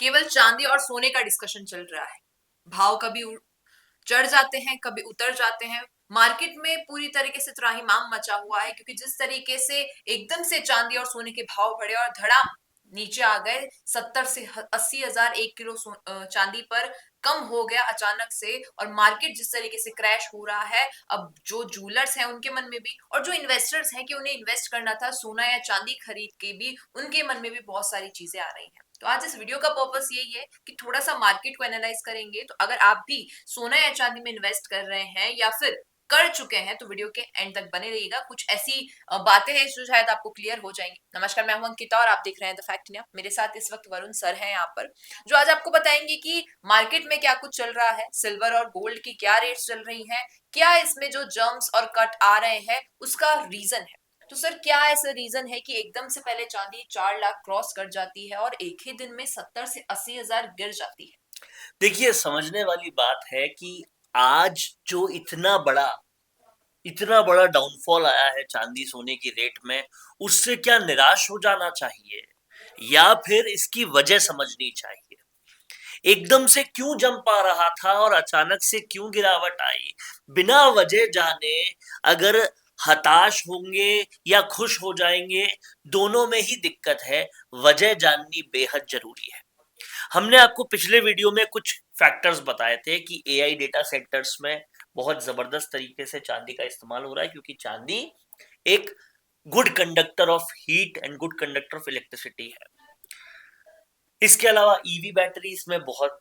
केवल चांदी और सोने का डिस्कशन चल रहा है। भाव कभी चढ़ जाते हैं, कभी उतर जाते हैं। मार्केट में पूरी तरीके से त्राहिमाम मचा हुआ है क्योंकि जिस तरीके से एकदम से चांदी और सोने के भाव बढ़े और धड़ाम नीचे आ गए, 70 से 80 हजार 1 किलो चांदी पर कम हो गया अचानक से। और मार्केट जिस तरीके से क्रैश हो रहा है, अब जो जूलर्स हैं उनके मन में भी, और जो इन्वेस्टर्स हैं कि उन्हें इन्वेस्ट करना था सोना या चांदी खरीद के भी, उनके मन में भी बहुत सारी चीजें आ रही हैं। तो आज इस वीडियो का पर्पस यही है कि थोड़ा सा मार्केट को एनालाइज करेंगे। तो अगर आप भी सोना या चांदी में इन्वेस्ट कर रहे हैं या फिर कर चुके हैं तो वीडियो के एंड तक बने रहिएगा। कुछ ऐसी बातें हैं जो शायद आपको क्लियर हो जाएंगी। नमस्कार, मैं हूं अंकिता और आप देख रहे हैं द फैक्ट इंडिया। मेरे साथ इस वक्त वरुण सर हैं यहाँ पर, जो आज आपको बताएंगे कि मार्केट में क्या कुछ चल रहा है, सिल्वर और गोल्ड की क्या रेट्स चल रही हैं, क्या इसमें जो जंप्स और कट आ रहे हैं उसका रीजन है। तो सर, क्या ऐसा रीजन है कि एकदम से पहले चांदी 4 लाख क्रॉस कर जाती है और एक ही दिन में 70 से 80 हजार गिर जाती है? देखिए, समझने वाली बात है कि आज जो इतना बड़ा डाउनफॉल आया है चांदी सोने की रेट में, उससे क्या निराश हो जाना चाहिए या फिर इसकी वजह समझनी चाहिए? एकदम से क्यों जंप आ रहा था और अचानक से क्यों गिरावट आई, बिना वजह जाने अगर हताश होंगे या खुश हो जाएंगे, दोनों में ही दिक्कत है। वजह जाननी बेहद जरूरी है। हमने आपको पिछले वीडियो में कुछ फैक्टर्स बताए थे कि एआई डेटा सेंटर्स में बहुत जबरदस्त तरीके से चांदी का इस्तेमाल हो रहा है, क्योंकि चांदी एक good conductor of heat and good conductor of electricity है। इसके अलावा ईवी बैटरीज में बहुत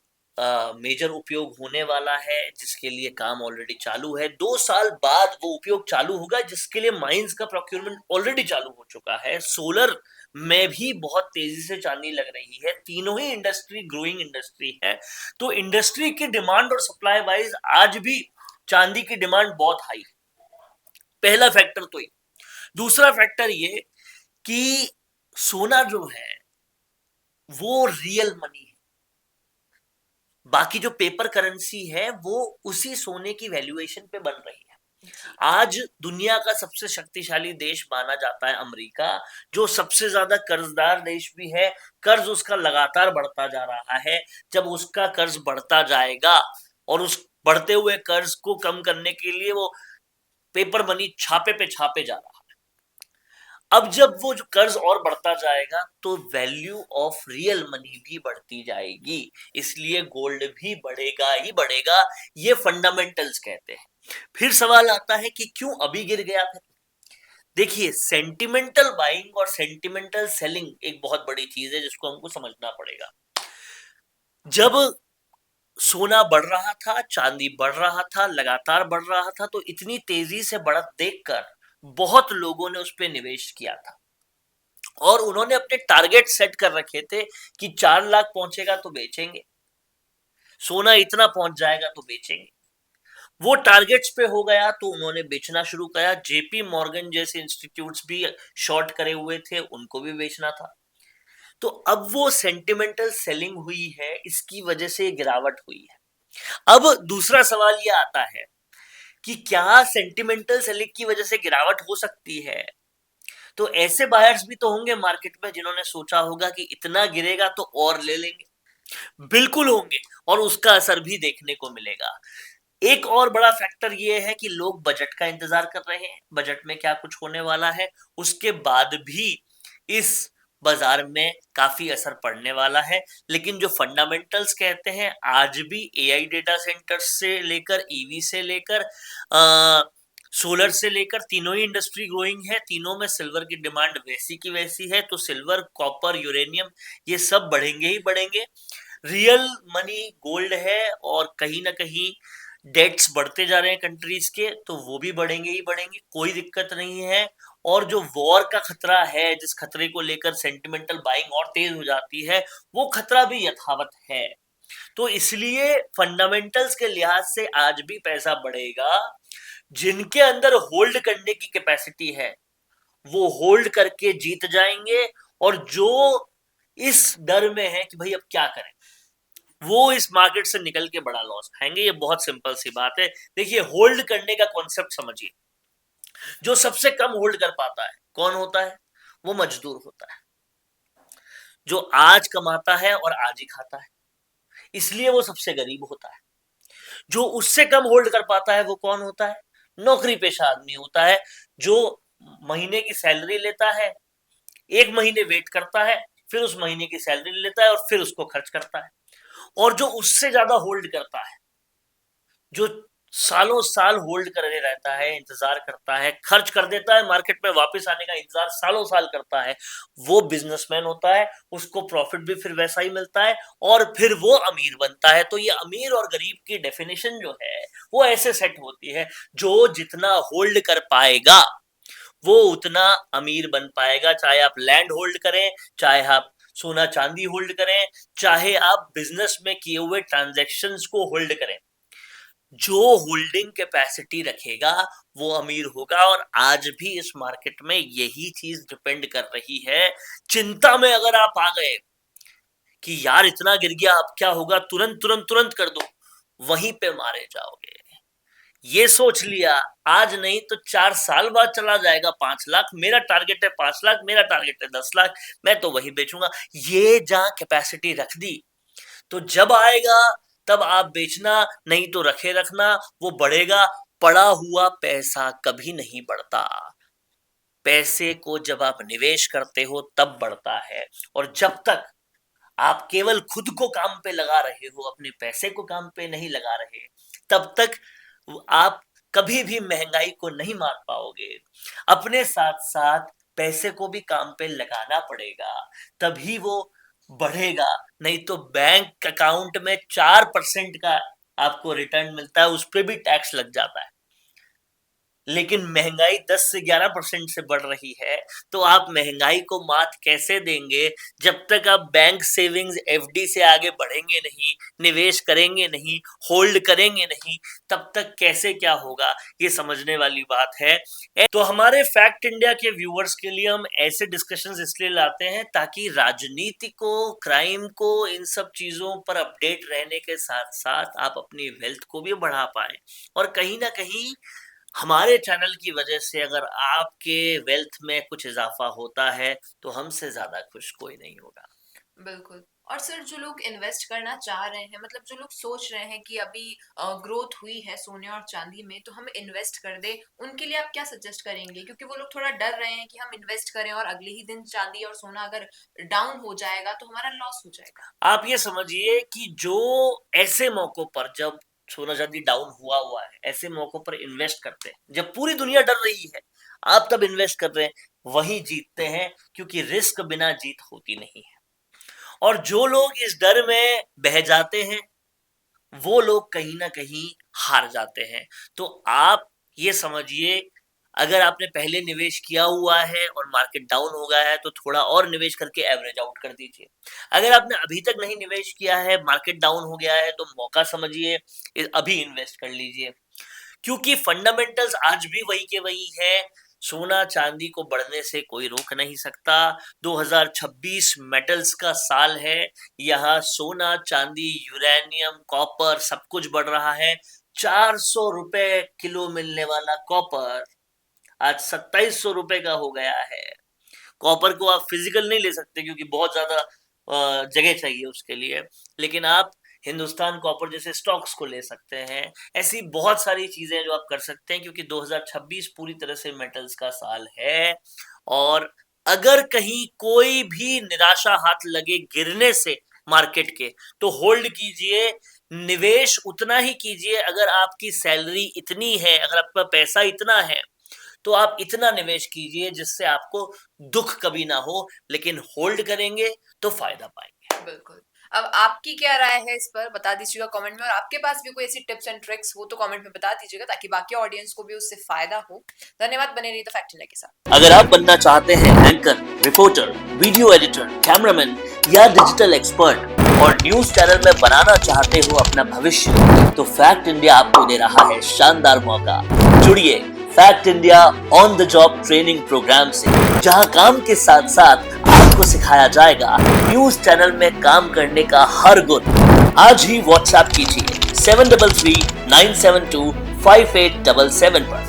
मेजर उपयोग होने वाला है, जिसके लिए काम ऑलरेडी चालू है। 2 साल बाद वो उपयोग चालू होगा, जिसके लिए माइंस का प्रोक्योरमेंट ऑलरेडी चालू हो चुका है। सोलर में भी बहुत तेजी से चांदी लग रही है। तीनों ही इंडस्ट्री ग्रोइंग इंडस्ट्री है। तो इंडस्ट्री की डिमांड और सप्लाई वाइज आज भी चांदी की डिमांड बहुत हाई है। पहला फैक्टर तो ये। दूसरा फैक्टर ये कि सोना जो है वो रियल मनी है। बाकी जो पेपर करेंसी है वो उसी सोने की वैल्यूएशन पे बन रही है। आज दुनिया का सबसे शक्तिशाली देश माना जाता है अमेरिका, जो सबसे ज्यादा कर्जदार देश भी है। कर्ज उसका लगातार बढ़ता जा रहा है। जब उसका कर्ज बढ़ता जाएगा और उस बढ़ते हुए कर्ज को कम करने के लिए वो पेपर मनी छापे पे छापे जा रहा है। अब जब वो जो कर्ज और बढ़ता जाएगा तो वैल्यू ऑफ रियल मनी भी बढ़ती जाएगी, इसलिए गोल्ड भी बढ़ेगा ही बढ़ेगा। ये फंडामेंटल्स कहते हैं। फिर सवाल आता है कि क्यों अभी गिर गया फिर? देखिए, सेंटिमेंटल बाइंग और सेंटिमेंटल सेलिंग एक बहुत बड़ी चीज है जिसको हमको समझना पड़ेगा। जब सोना बढ़ रहा था, चांदी बढ़ रहा था, लगातार बढ़ रहा था, तो इतनी तेजी से बढ़त देखकर बहुत लोगों ने उस पर निवेश किया था और उन्होंने अपने टारगेट सेट कर रखे थे कि 4 लाख पहुंचेगा तो बेचेंगे, सोना इतना पहुंच जाएगा तो बेचेंगे। वो टारगेट्स पे हो गया तो उन्होंने बेचना शुरू किया। जेपी मॉर्गन जैसे इंस्टीट्यूट्स भी शॉर्ट करे हुए थे, उनको भी बेचना था। तो अब वो सेंटिमेंटल सेलिंग हुई है, इसकी वजह से गिरावट हुई है। अब दूसरा सवाल ये आता है कि क्या सेंटिमेंटल सेलिंग की वजह से गिरावट हो सकती है? तो ऐसे बायर्स भी तो होंगे मार्केट में जिन्होंने सोचा होगा कि इतना गिरेगा तो और ले लेंगे। बिल्कुल होंगे, और उसका असर भी देखने को मिलेगा। एक और बड़ा फैक्टर ये है कि लोग बजट का इंतजार कर रहे हैं, बजट में क्या कुछ होने वाला है। उसके बाद भी इस बाजार में काफी असर पड़ने वाला है। लेकिन जो फंडामेंटल्स कहते हैं, आज भी एआई डेटा सेंटर्स से लेकर ईवी से लेकर सोलर से लेकर तीनों ही इंडस्ट्री ग्रोइंग है। तीनों में सिल्वर की डिमांड वैसी की वैसी है। तो सिल्वर, कॉपर, यूरेनियम, ये सब बढ़ेंगे ही बढ़ेंगे। रियल मनी गोल्ड है, और कहीं ना कहीं डेट्स बढ़ते जा रहे हैं कंट्रीज के, तो वो भी बढ़ेंगे ही बढ़ेंगे, कोई दिक्कत नहीं है। और जो वॉर का खतरा है, जिस खतरे को लेकर सेंटिमेंटल बाइंग और तेज हो जाती है, वो खतरा भी यथावत है। तो इसलिए फंडामेंटल्स के लिहाज से आज भी पैसा बढ़ेगा। जिनके अंदर होल्ड करने की कैपेसिटी है वो होल्ड करके जीत जाएंगे, और जो इस डर में है कि भाई अब क्या करें, वो इस मार्केट से निकल के बड़ा लॉस खाएंगे। ये बहुत सिंपल सी बात है। देखिए, होल्ड करने का कॉन्सेप्ट समझिए। जो सबसे कम होल्ड कर पाता है कौन होता है? वो मजदूर होता है। जो आज कमाता है और आज ही खाता है, इसलिए वो सबसे गरीब होता है। जो उससे कम होल्ड कर पाता है वो कौन होता है? नौकरी पेशा आदमी होता है, जो महीने की सैलरी लेता है, एक महीने वेट करता है, फिर उस महीने की सैलरी लेता है और फिर उसको खर्च करता है। और जो उससे ज्यादा होल्ड करता है, जो सालों साल होल्ड करे रहता है, इंतजार करता है, खर्च कर देता है, मार्केट में वापस आने का इंतजार सालों साल करता है, वो बिजनेसमैन होता है। उसको प्रॉफिट भी फिर वैसा ही मिलता है और फिर वो अमीर बनता है। तो ये अमीर और गरीब की डेफिनेशन जो है वो ऐसे सेट होती है, जो जितना होल्ड कर पाएगा वो उतना अमीर बन पाएगा। चाहे आप लैंड होल्ड करें, चाहे आप सोना चांदी होल्ड करें, चाहे आप बिजनेस में किए हुए ट्रांजैक्शंस को होल्ड करें, जो होल्डिंग कैपेसिटी रखेगा वो अमीर होगा। और आज भी इस मार्केट में यही चीज डिपेंड कर रही है। चिंता में अगर आप आ गए कि यार इतना गिर गया अब क्या होगा, तुरंत तुरंत तुरंत कर दो, वहीं पे मारे जाओगे। ये सोच लिया आज नहीं तो 4 साल बाद चला जाएगा 5 लाख, मेरा टारगेट है 5 लाख, मेरा टारगेट है 10 लाख, मैं तो वही बेचूंगा। ये जहां कैपेसिटी रख दी तो जब आएगा तब आप बेचना, नहीं तो रखे रखना, वो बढ़ेगा। पड़ा हुआ पैसा कभी नहीं बढ़ता। पैसे को जब आप निवेश करते हो तब बढ़ता है। और जब तक आप केवल खुद को काम पे लगा रहे हो, अपने पैसे को काम पे नहीं लगा रहे, तब तक आप कभी भी महंगाई को नहीं मार पाओगे। अपने साथ साथ पैसे को भी काम पे लगाना पड़ेगा, तभी वो बढ़ेगा। नहीं तो बैंक अकाउंट में 4% का आपको रिटर्न मिलता है, उस पर भी टैक्स लग जाता है। लेकिन महंगाई 10 से 11% से बढ़ रही है, तो आप महंगाई को मात कैसे देंगे जब तक आप बैंक सेविंग्स एफडी से आगे बढ़ेंगे नहीं, निवेश करेंगे नहीं, होल्ड करेंगे नहीं, तब तक कैसे क्या होगा, ये समझने वाली बात है। तो हमारे फैक्ट इंडिया के व्यूअर्स के लिए हम ऐसे डिस्कशंस इसलिए लाते हैं ताकि राजनीति को, क्राइम को, इन सब चीजों पर अपडेट रहने के साथ साथ आप अपनी वेल्थ को भी बढ़ा पाए। और कहीं ना कहीं हमारे चैनल की वजह से अगर आपके वेल्थ में कुछ इजाफा होता है तो हमसे ज्यादा खुश कोई नहीं होगा। बिल्कुल। और सर, जो लोग इन्वेस्ट करना चाह रहे हैं, मतलब जो लोग सोच रहे हैं कि अभी ग्रोथ हुई है सोने और चांदी में तो हम इन्वेस्ट कर दे, उनके लिए आप क्या सजेस्ट करेंगे? क्योंकि वो लोग थोड़ा डर रहे हैं कि हम इन्वेस्ट करें और अगले ही दिन चांदी और सोना अगर डाउन हो जाएगा तो हमारा लॉस हो जाएगा। आप ये समझिए कि जो ऐसे मौकों पर, जब सोना चांदी डाउन हुआ है, ऐसे मौकों पर इन्वेस्ट करते हैं, जब पूरी दुनिया डर रही है, आप तब इन्वेस्ट कर रहे हैं, वही जीतते हैं, क्योंकि रिस्क बिना जीत होती नहीं है। और जो लोग इस डर में बह जाते हैं वो लोग कहीं ना कहीं हार जाते हैं। तो आप ये समझिए, अगर आपने पहले निवेश किया हुआ है और मार्केट डाउन हो गया है तो थोड़ा और निवेश करके एवरेज आउट कर दीजिए। अगर आपने अभी तक नहीं निवेश किया है, मार्केट डाउन हो गया है, तो मौका समझिए, अभी इन्वेस्ट कर लीजिए। क्योंकि फंडामेंटल्स आज भी वही के वही है। सोना चांदी को बढ़ने से कोई रोक नहीं सकता। 2026 मेटल्स का साल है। यहाँ सोना चांदी, यूरेनियम, कॉपर सब कुछ बढ़ रहा है। 400 रुपए किलो मिलने वाला कॉपर आज 2700 रुपए का हो गया है। कॉपर को आप फिजिकल नहीं ले सकते क्योंकि बहुत ज्यादा जगह चाहिए उसके लिए, लेकिन आप हिंदुस्तान कॉपर जैसे स्टॉक्स को ले सकते हैं। ऐसी बहुत सारी चीजें जो आप कर सकते हैं, क्योंकि 2026 पूरी तरह से मेटल्स का साल है। और अगर कहीं कोई भी निराशा हाथ लगे गिरने से मार्केट के, तो होल्ड कीजिए, निवेश उतना ही कीजिए। अगर आपकी सैलरी इतनी है, अगर आपका पैसा इतना है, तो आप इतना निवेश कीजिए जिससे आपको दुख कभी ना हो, लेकिन होल्ड करेंगे तो फायदा पाएंगे। बिल्कुल। अब आपकी क्या राय है इस पर, बता दीजिएगा कमेंट में। और आपके पास भी कोई ऐसी टिप्स एंड ट्रिक्स हो तो कमेंट में बता दीजिएगा ताकि बाकी ऑडियंस को भी उससे फायदा हो। धन्यवाद। बने रहिए द फैक्ट इंडिया के साथ। अगर आप बनना चाहते हैं anchor, reporter, video editor, cameraman या डिजिटल एक्सपर्ट और न्यूज चैनल में बनाना चाहते हो अपना भविष्य, तो फैक्ट इंडिया आपको दे रहा है शानदार मौका। जुड़िए Fact India on the job training programme से, जहां काम के साथ साथ आपको सिखाया जाएगा न्यूज चैनल में काम करने का हर गुण। आज ही व्हाट्सएप कीजिए 7339725877 पर।